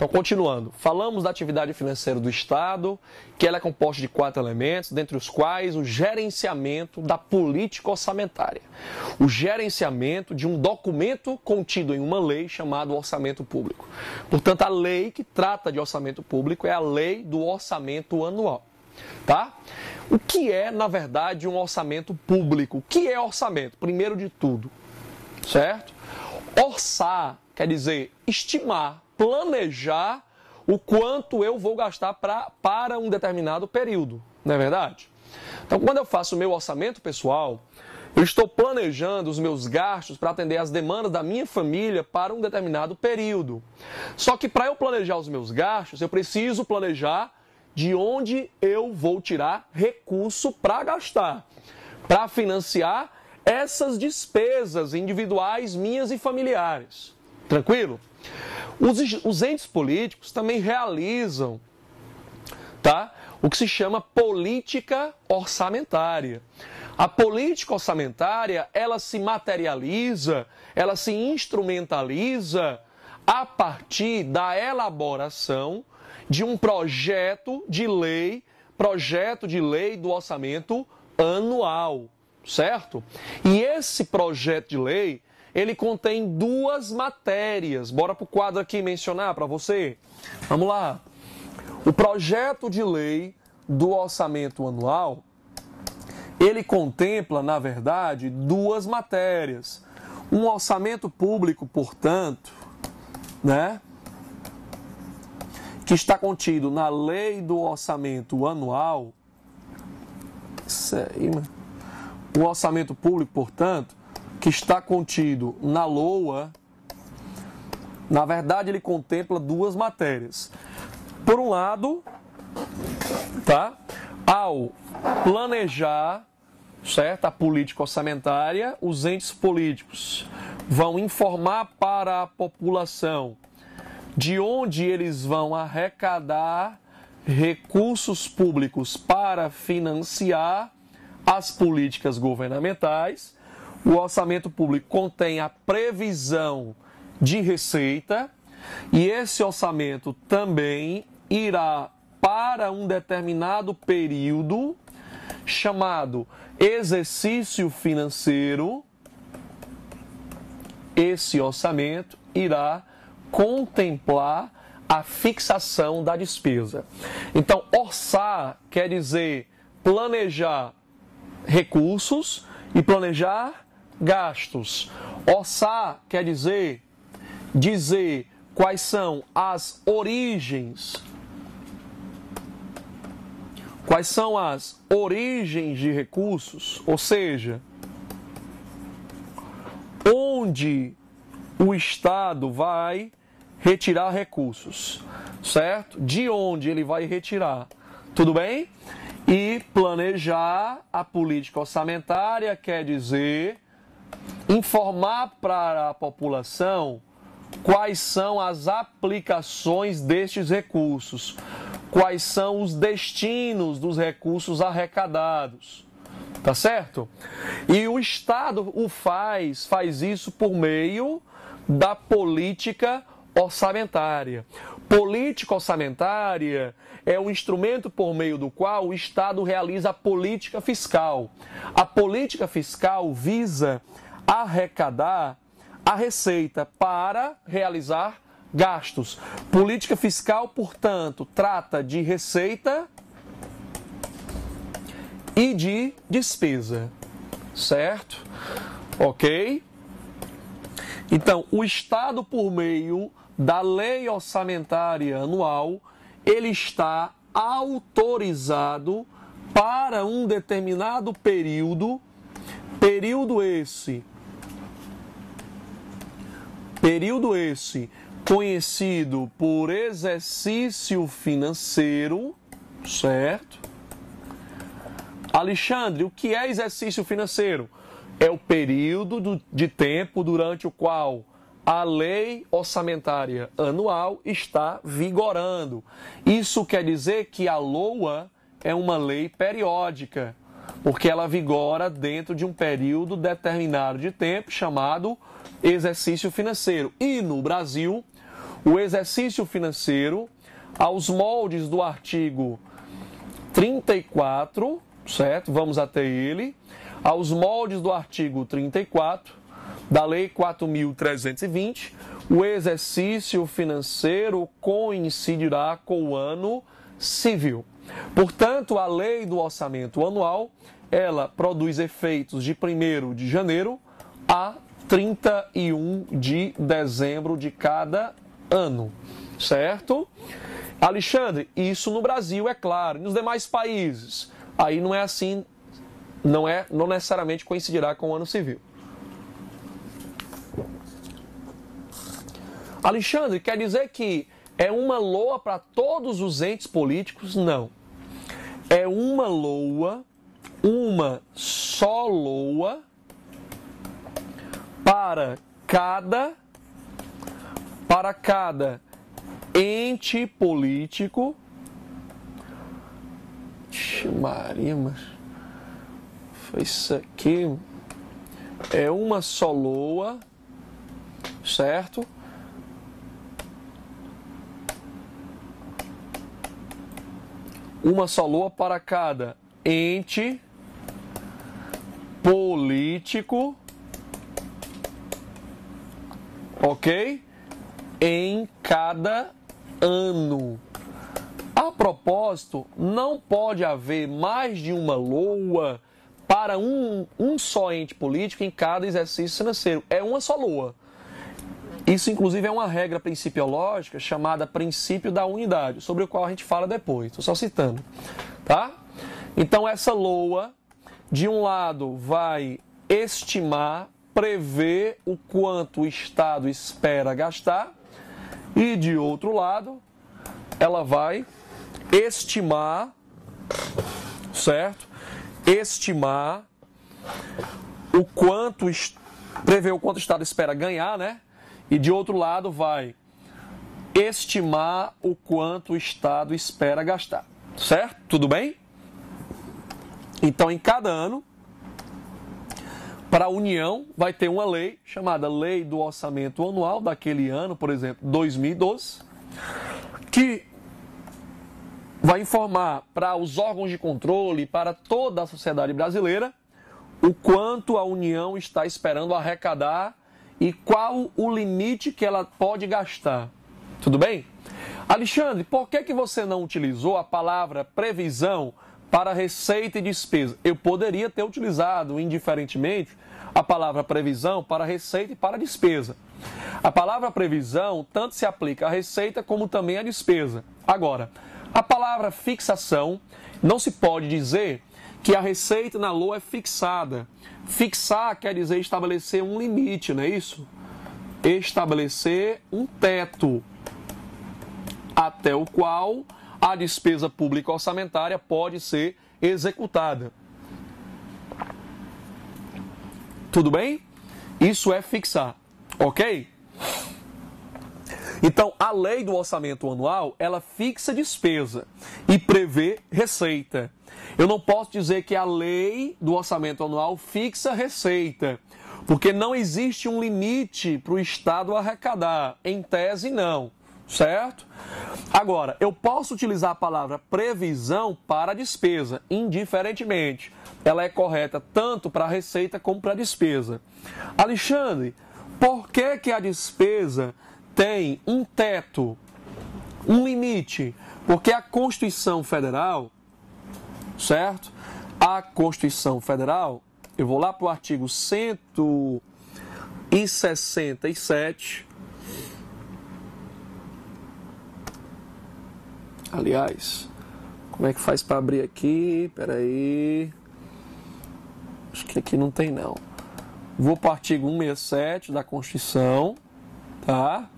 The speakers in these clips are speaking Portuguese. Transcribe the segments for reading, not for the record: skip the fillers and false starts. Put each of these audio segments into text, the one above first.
Então, continuando, falamos da atividade financeira do Estado, que ela é composta de 4 elementos, dentre os quais o gerenciamento da política orçamentária. O gerenciamento de um documento contido em uma lei chamado orçamento público. Portanto, a lei que trata de orçamento público é a lei do orçamento anual. Tá? O que é, na verdade, um orçamento público? O que é orçamento? Primeiro de tudo, certo? Orçar quer dizer estimar, planejar o quanto eu vou gastar para um determinado período, não é verdade? Então, quando eu faço o meu orçamento pessoal, eu estou planejando os meus gastos para atender às demandas da minha família para um determinado período. Só que para eu planejar os meus gastos, eu preciso planejar de onde eu vou tirar recurso para gastar, para financiar essas despesas individuais minhas e familiares. Tranquilo? Os entes políticos também realizam, tá, o que se chama política orçamentária. A política orçamentária, ela se materializa, ela se instrumentaliza a partir da elaboração de um projeto de lei do orçamento anual, certo? E esse projeto de lei, ele contém 2 matérias. Bora para o quadro aqui mencionar para você. Vamos lá. O projeto de lei do orçamento anual, ele contempla, na verdade, 2 matérias. Um orçamento público, portanto, né, que está contido na lei do orçamento anual. Isso aí, mano. O orçamento público, portanto, que está contido na LOA, na verdade ele contempla 2 matérias. Por um lado, tá, ao planejar, certo, a política orçamentária, os entes políticos vão informar para a população de onde eles vão arrecadar recursos públicos para financiar as políticas governamentais. O orçamento público contém a previsão de receita e esse orçamento também irá para um determinado período chamado exercício financeiro. Esse orçamento irá contemplar a fixação da despesa. Então, orçar quer dizer planejar recursos e planejar gastos. Orçar quer dizer quais são as origens. Quais são as origens de recursos, ou seja, onde o Estado vai retirar recursos, certo? De onde ele vai retirar, tudo bem? E planejar a política orçamentária quer dizer informar para a população quais são as aplicações destes recursos, quais são os destinos dos recursos arrecadados, tá certo? E o Estado faz isso por meio da política orçamentária. Política orçamentária é o instrumento por meio do qual o Estado realiza a política fiscal. A política fiscal visa arrecadar a receita para realizar gastos. Política fiscal, portanto, trata de receita e de despesa, certo? Ok? Então, o Estado, por meio da lei orçamentária anual, ele está autorizado para um determinado período esse conhecido por exercício financeiro, certo? Alexandre, o que é exercício financeiro? É o período de tempo durante o qual a lei orçamentária anual está vigorando. Isso quer dizer que a LOA é uma lei periódica, porque ela vigora dentro de um período determinado de tempo chamado exercício financeiro. E no Brasil, o exercício financeiro aos moldes do artigo 34, certo? Vamos até ele. Aos moldes do artigo 34 da Lei 4.320, o exercício financeiro coincidirá com o ano civil. Portanto, a Lei do Orçamento Anual, ela produz efeitos de 1º de janeiro a 31 de dezembro de cada ano, certo? Alexandre, isso no Brasil, é claro. E nos demais países, aí não é assim, não necessariamente coincidirá com o ano civil. Alexandre, quer dizer que é uma LOA para todos os entes políticos? Não. É uma LOA, uma só LOA, para cada ente político. Maria, mas foi isso aqui. É uma só LOA, certo? Uma só LOA para cada ente político, ok? Em cada ano. A propósito, não pode haver mais de uma LOA para um só ente político em cada exercício financeiro. É uma só LOA. Isso, inclusive, é uma regra principiológica chamada princípio da unidade, sobre o qual a gente fala depois. Estou só citando, tá? Então, essa LOA, de um lado, vai estimar, prever o quanto o Estado espera gastar, e, de outro lado, ela vai estimar, certo? Estimar o quanto, prever o quanto o Estado espera ganhar, né? E, de outro lado, vai estimar o quanto o Estado espera gastar. Certo? Tudo bem? Então, em cada ano, para a União, vai ter uma lei chamada Lei do Orçamento Anual daquele ano, por exemplo, 2012, que vai informar para os órgãos de controle, para toda a sociedade brasileira, o quanto a União está esperando arrecadar e qual o limite que ela pode gastar. Tudo bem? Alexandre, por que você não utilizou a palavra previsão para receita e despesa? Eu poderia ter utilizado, indiferentemente, a palavra previsão para receita e para despesa. A palavra previsão tanto se aplica à receita como também à despesa. Agora, a palavra fixação, não se pode dizer que a receita na LOA é fixada. Fixar quer dizer estabelecer um limite, não é isso? Estabelecer um teto até o qual a despesa pública orçamentária pode ser executada. Tudo bem? Isso é fixar, ok? Então, a lei do orçamento anual, ela fixa despesa e prevê receita. Eu não posso dizer que a lei do orçamento anual fixa receita, porque não existe um limite para o Estado arrecadar. Em tese, não. Certo? Agora, eu posso utilizar a palavra previsão para despesa, indiferentemente. Ela é correta tanto para a receita como para a despesa. Alexandre, por que a despesa tem um teto, um limite? Porque a Constituição Federal, certo? A Constituição Federal, eu vou lá para o artigo 167. Aliás, como é que faz para abrir aqui? Espera aí. Acho que aqui não tem não. Vou para o artigo 167 da Constituição, tá?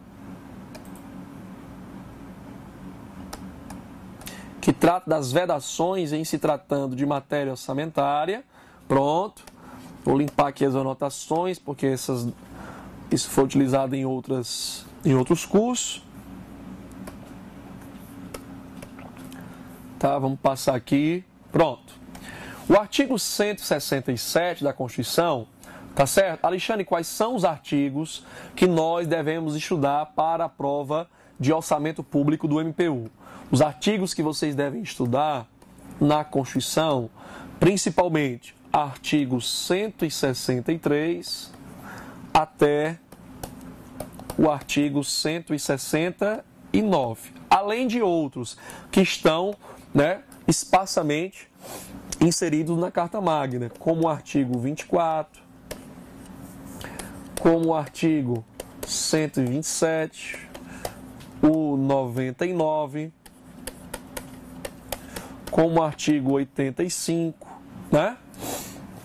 Que trata das vedações em se tratando de matéria orçamentária. Pronto. Vou limpar aqui as anotações, porque isso foi utilizado em outros cursos. Tá, vamos passar aqui. Pronto. O artigo 167 da Constituição Tá certo? Alexandre, quais são os artigos que nós devemos estudar para a prova de orçamento público do MPU? Os artigos que vocês devem estudar na Constituição, principalmente artigo 163 até o artigo 169, além de outros que estão, esparsamente inseridos na Carta Magna, como o artigo 24, como o artigo 127, o 99, como o artigo 85,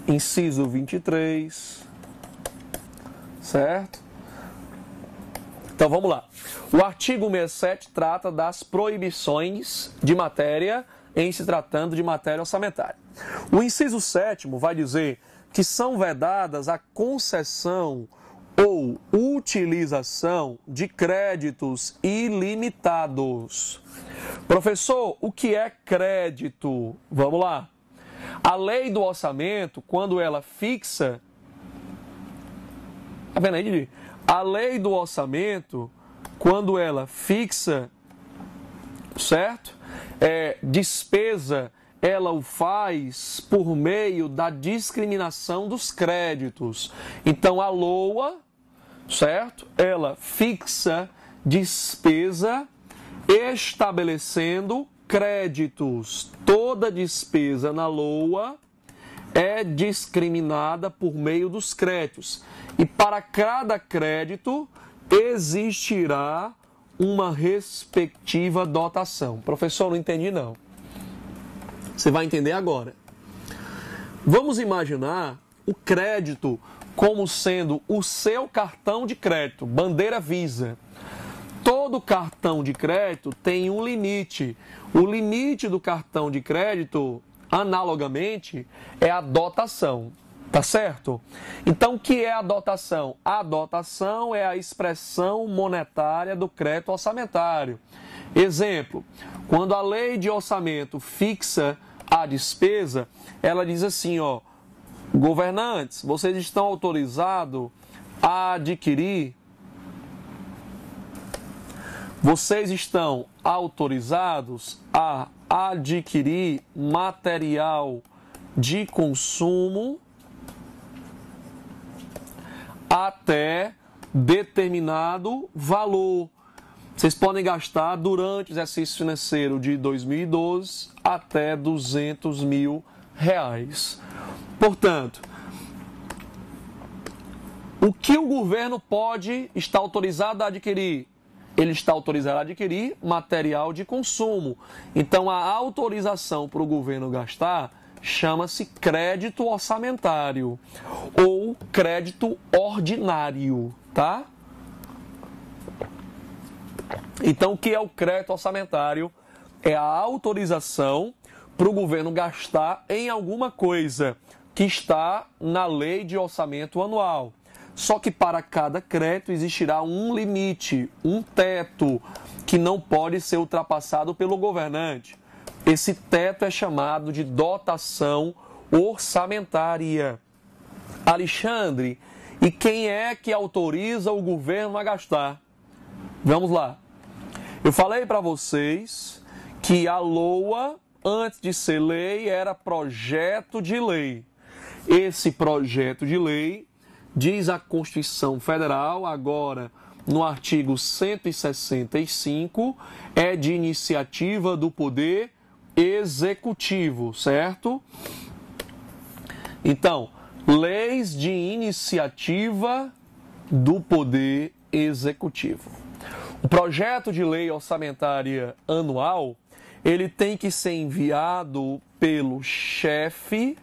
inciso 23, certo? Então vamos lá. O artigo 67 trata das proibições de matéria em se tratando de matéria orçamentária. O inciso 7º vai dizer que são vedadas a concessão ou utilização de créditos ilimitados. Professor, o que é crédito? Vamos lá. A lei do orçamento, quando ela fixa... Tá vendo aí, Didi? A lei do orçamento, quando ela fixa, certo? Despesa, ela o faz por meio da discriminação dos créditos. Então, a LOA, certo? Ela fixa despesa estabelecendo créditos. Toda despesa na LOA é discriminada por meio dos créditos. E para cada crédito existirá uma respectiva dotação. Professor, não entendi não. Você vai entender agora. Vamos imaginar o crédito como sendo o seu cartão de crédito, bandeira Visa. Todo cartão de crédito tem um limite. O limite do cartão de crédito, analogamente, é a dotação. Tá certo? Então, o que é a dotação? A dotação é a expressão monetária do crédito orçamentário. Exemplo, quando a lei de orçamento fixa a despesa, ela diz assim, governantes, vocês estão autorizados a adquirir material de consumo até determinado valor. Vocês podem gastar durante o exercício financeiro de 2012 até R$200 mil. Portanto, o que o governo pode estar autorizado a adquirir? Ele está autorizado a adquirir material de consumo. Então, a autorização para o governo gastar chama-se crédito orçamentário ou crédito ordinário, tá? Então, o que é o crédito orçamentário? É a autorização para o governo gastar em alguma coisa que está na lei de orçamento anual. Só que para cada crédito existirá um limite, um teto, que não pode ser ultrapassado pelo governante. Esse teto é chamado de dotação orçamentária. Alexandre, e quem é que autoriza o governo a gastar? Vamos lá. Eu falei para vocês que a LOA, antes de ser lei, era projeto de lei. Esse projeto de lei, diz a Constituição Federal, agora no artigo 165, é de iniciativa do Poder Executivo, certo? Então, leis de iniciativa do Poder Executivo. O projeto de lei orçamentária anual, ele tem que ser enviado pelo chefe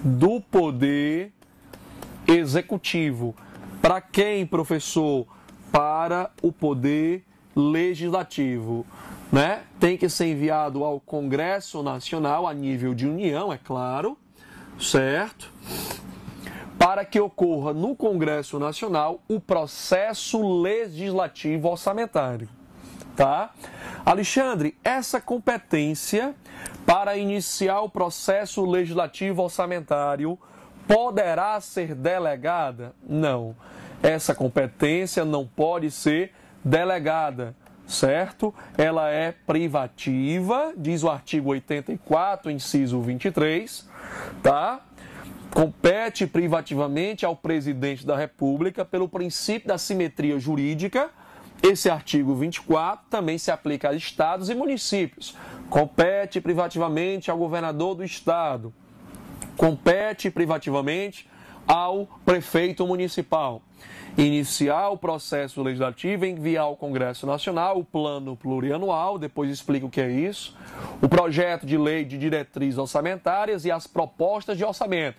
do Poder Executivo. Para quem, professor? Para o Poder Legislativo, né? Tem que ser enviado ao Congresso Nacional, a nível de União, é claro, certo? Para que ocorra no Congresso Nacional o processo legislativo orçamentário, tá? Alexandre, essa competência para iniciar o processo legislativo orçamentário poderá ser delegada? Não. Essa competência não pode ser delegada, certo? Ela é privativa, diz o artigo 84, inciso 23, tá? Compete privativamente ao presidente da República pelo princípio da simetria jurídica. Esse artigo 24 também se aplica a estados e municípios. Compete privativamente ao governador do estado. Compete privativamente ao prefeito municipal. Iniciar o processo legislativo e enviar ao Congresso Nacional o plano plurianual, depois explico o que é isso, o projeto de lei de diretrizes orçamentárias e as propostas de orçamento.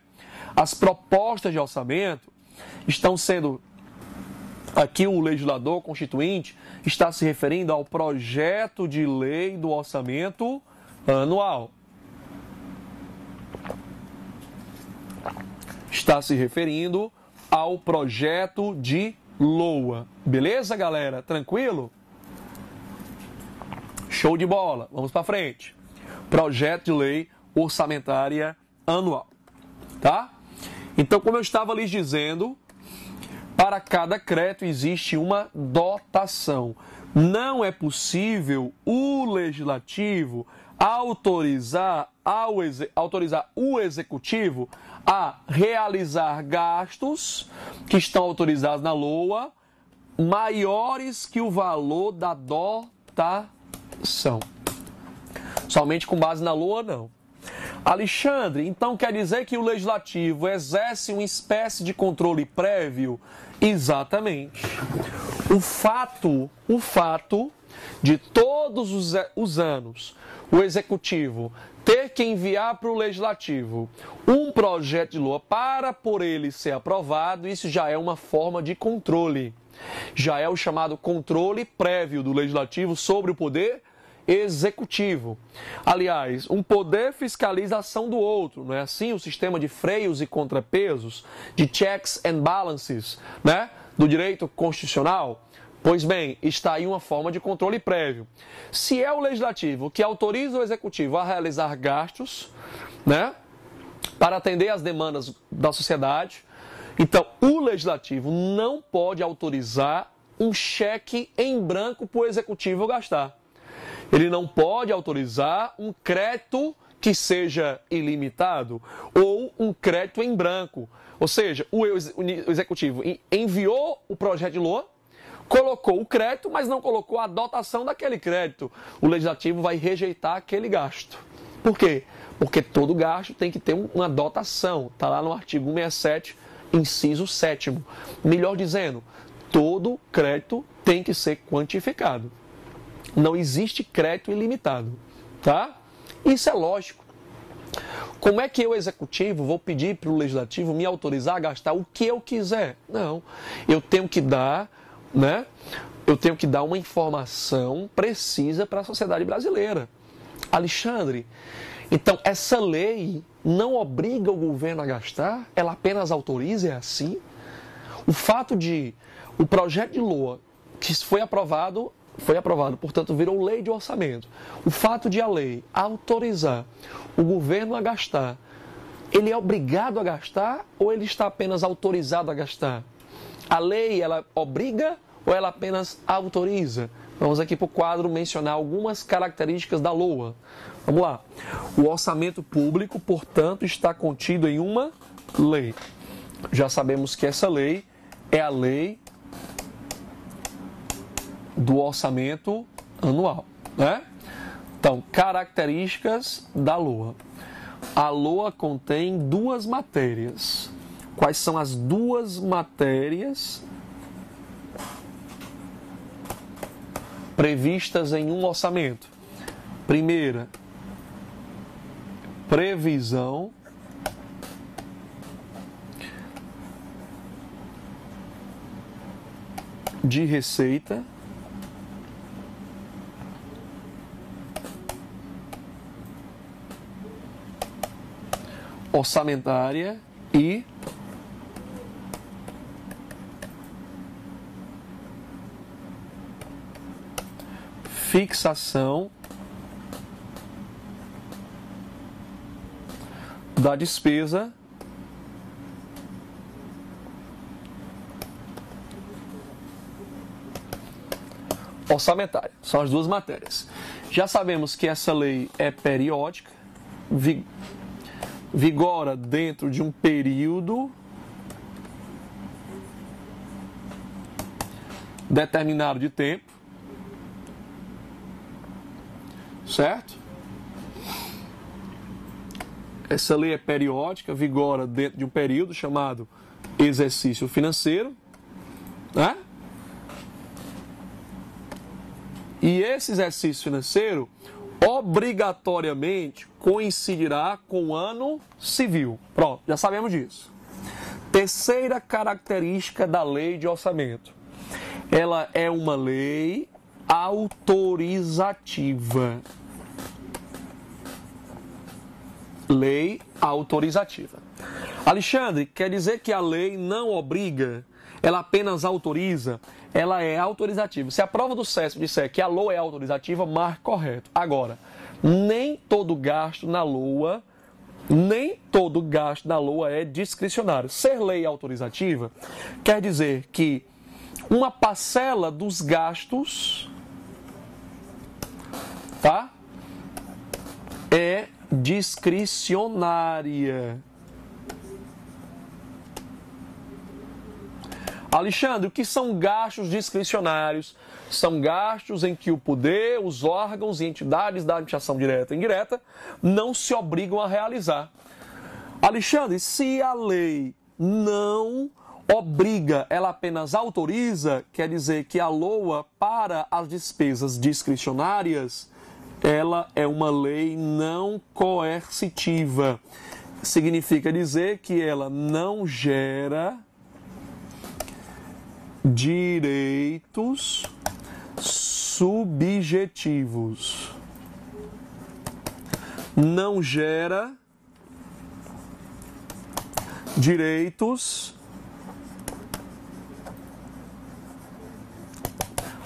As propostas de orçamento estão sendo, aqui o legislador constituinte está se referindo ao projeto de lei do orçamento anual. Está se referindo ao projeto de LOA. Beleza, galera? Tranquilo? Show de bola. Vamos para frente. Projeto de lei orçamentária anual. Tá? Então, como eu estava lhes dizendo, para cada crédito existe uma dotação. Não é possível o legislativo autorizar o executivo a realizar gastos que estão autorizados na LOA maiores que o valor da dotação. Somente com base na LOA, não. Alexandre, então quer dizer que o legislativo exerce uma espécie de controle prévio? Exatamente. O fato de todos os anos o executivo ter que enviar para o legislativo um projeto de LOA para por ele ser aprovado, isso já é uma forma de controle. Já é o chamado controle prévio do legislativo sobre o poder executivo. Aliás, um poder fiscaliza a ação do outro, não é assim? O sistema de freios e contrapesos, de checks and balances, né? Do direito constitucional. Pois bem, está aí uma forma de controle prévio. Se é o legislativo que autoriza o executivo a realizar gastos, né, para atender às demandas da sociedade, então o legislativo não pode autorizar um cheque em branco para o executivo gastar. Ele não pode autorizar um crédito que seja ilimitado ou um crédito em branco. Ou seja, o executivo enviou o projeto de LOA, colocou o crédito, mas não colocou a dotação daquele crédito. O legislativo vai rejeitar aquele gasto. Por quê? Porque todo gasto tem que ter uma dotação. Está lá no artigo 167, inciso 7º. Melhor dizendo, todo crédito tem que ser quantificado. Não existe crédito ilimitado, tá? Isso é lógico. Como é que eu, executivo, vou pedir para o legislativo me autorizar a gastar o que eu quiser? Não. Eu tenho que dar, né? Eu tenho que dar uma informação precisa para a sociedade brasileira. Alexandre, então essa lei não obriga o governo a gastar? Ela apenas autoriza, é assim? O fato de o projeto de LOA que foi aprovado, portanto, virou lei de orçamento. O fato de a lei autorizar o governo a gastar, ele é obrigado a gastar ou ele está apenas autorizado a gastar? A lei, ela obriga ou ela apenas autoriza? Vamos aqui para o quadro mencionar algumas características da LOA. Vamos lá. O orçamento público, portanto, está contido em uma lei. Já sabemos que essa lei é a lei do orçamento anual, né? Então, características da LOA. A LOA contém duas matérias. Quais são as duas matérias previstas em um orçamento? Primeira, previsão de receita orçamentária e fixação da despesa orçamentária. São as duas matérias. Já sabemos que essa lei é periódica, vigora dentro de um período determinado de tempo, certo? Essa lei é periódica, vigora dentro de um período chamado exercício financeiro, né? E esse exercício financeiro obrigatoriamente coincidirá com o ano civil. Pronto, já sabemos disso. Terceira característica da lei de orçamento. Ela é uma lei autorizativa. Lei autorizativa. Alexandre, quer dizer que a lei não obriga, ela apenas autoriza? Ela é autorizativa. Se a prova do CESP disser que a LOA é autorizativa, marque correto. Agora, nem todo gasto na LOA é discricionário. Ser lei autorizativa quer dizer que uma parcela dos gastos, tá, é discricionária. Alexandre, o que são gastos discricionários? São gastos em que o poder, os órgãos e entidades da administração direta e indireta não se obrigam a realizar. Alexandre, se a lei não obriga, ela apenas autoriza, quer dizer que a LOA para as despesas discricionárias, ela é uma lei não coercitiva. Significa dizer que ela não gera direitos subjetivos. Não gera direitos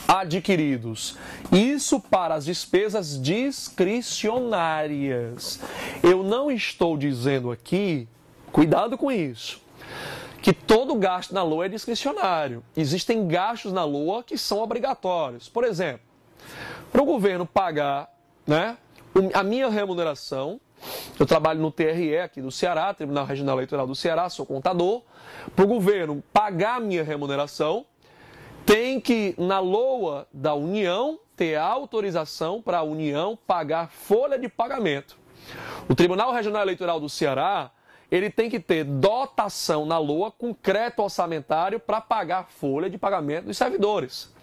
adquiridos. Isso para as despesas discricionárias. Eu não estou dizendo aqui, cuidado com isso, que todo gasto na LOA é discricionário. Existem gastos na LOA que são obrigatórios. Por exemplo, para o governo pagar, né, a minha remuneração, eu trabalho no TRE aqui do Ceará, Tribunal Regional Eleitoral do Ceará, sou contador. Para o governo pagar a minha remuneração, tem que, na LOA da União, ter autorização para a União pagar folha de pagamento. O Tribunal Regional Eleitoral do Ceará, ele tem que ter dotação na LOA com crédito orçamentário para pagar folha de pagamento dos servidores.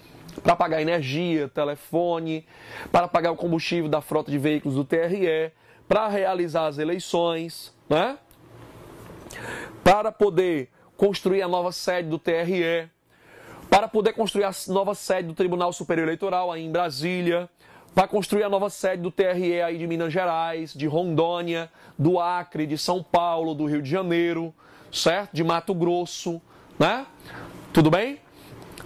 Para pagar energia, telefone, para pagar o combustível da frota de veículos do TRE, para realizar as eleições, né? Para poder construir a nova sede do TRE, para poder construir a nova sede do Tribunal Superior Eleitoral aí em Brasília, para construir a nova sede do TRE aí de Minas Gerais, de Rondônia, do Acre, de São Paulo, do Rio de Janeiro, certo? De Mato Grosso, né? Tudo bem?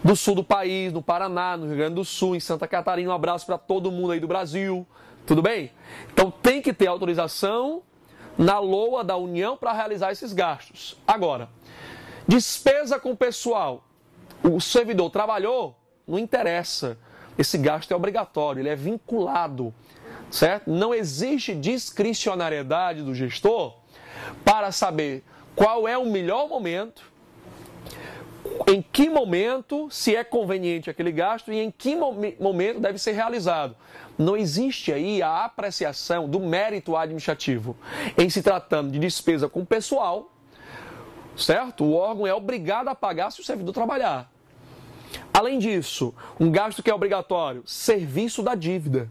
Do sul do país, no Paraná, no Rio Grande do Sul, em Santa Catarina. Um abraço para todo mundo aí do Brasil, tudo bem? Então tem que ter autorização na LOA da União para realizar esses gastos. Agora, despesa com pessoal. O servidor trabalhou, não interessa. Esse gasto é obrigatório, ele é vinculado, certo? Não existe discricionariedade do gestor para saber qual é o melhor momento, em que momento se é conveniente aquele gasto e em que momento deve ser realizado. Não existe aí a apreciação do mérito administrativo. Em se tratando de despesa com pessoal, certo? O órgão é obrigado a pagar se o servidor trabalhar. Além disso, um gasto que é obrigatório, serviço da dívida.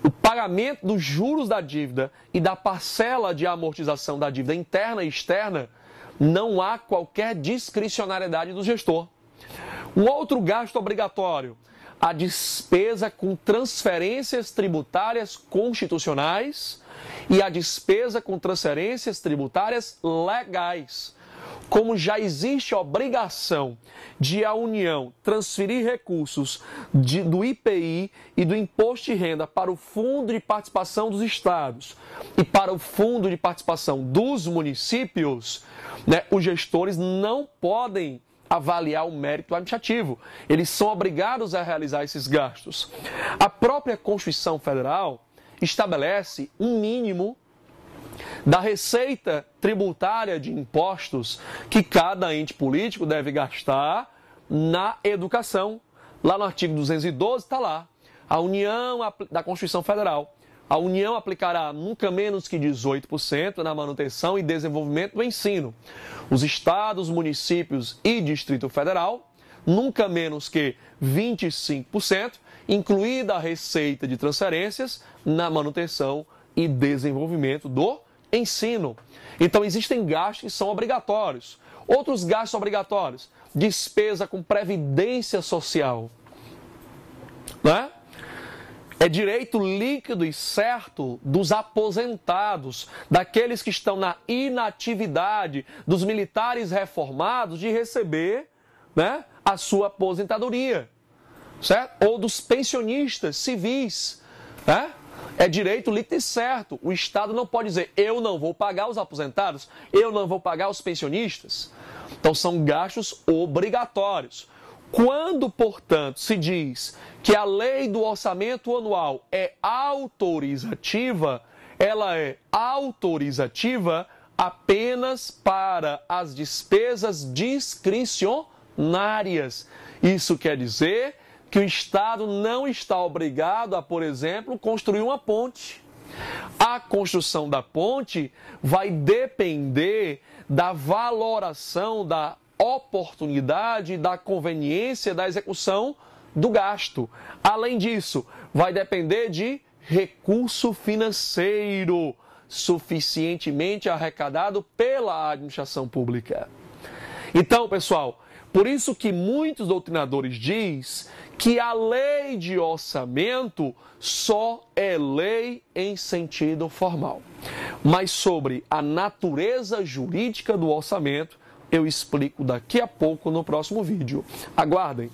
O pagamento dos juros da dívida e da parcela de amortização da dívida interna e externa, não há qualquer discricionariedade do gestor. Um outro gasto obrigatório, a despesa com transferências tributárias constitucionais e a despesa com transferências tributárias legais. Como já existe a obrigação de a União transferir recursos do IPI e do Imposto de Renda para o Fundo de Participação dos Estados e para o Fundo de Participação dos Municípios, né, os gestores não podem avaliar o mérito administrativo. Eles são obrigados a realizar esses gastos. A própria Constituição Federal estabelece um mínimo da receita tributária de impostos que cada ente político deve gastar na educação. Lá no artigo 212 está lá, a União da Constituição Federal. A União aplicará nunca menos que 18% na manutenção e desenvolvimento do ensino. Os estados, municípios e Distrito Federal, nunca menos que 25%, incluída a receita de transferências na manutenção e desenvolvimento do ensino. Então, existem gastos que são obrigatórios. Outros gastos obrigatórios, despesa com previdência social, né? É direito líquido e certo dos aposentados, daqueles que estão na inatividade, dos militares reformados, de receber, né, a sua aposentadoria, certo? Ou dos pensionistas civis, né? É direito líquido e certo. O Estado não pode dizer, eu não vou pagar os aposentados, eu não vou pagar os pensionistas. Então, são gastos obrigatórios. Quando, portanto, se diz que a lei do orçamento anual é autorizativa, ela é autorizativa apenas para as despesas discricionárias. Isso quer dizer que o Estado não está obrigado a, por exemplo, construir uma ponte. A construção da ponte vai depender da valoração da oportunidade, da conveniência da execução do gasto. Além disso, vai depender de recurso financeiro suficientemente arrecadado pela administração pública. Então, pessoal, por isso que muitos doutrinadores dizem que a lei de orçamento só é lei em sentido formal. Mas sobre a natureza jurídica do orçamento, eu explico daqui a pouco no próximo vídeo. Aguardem!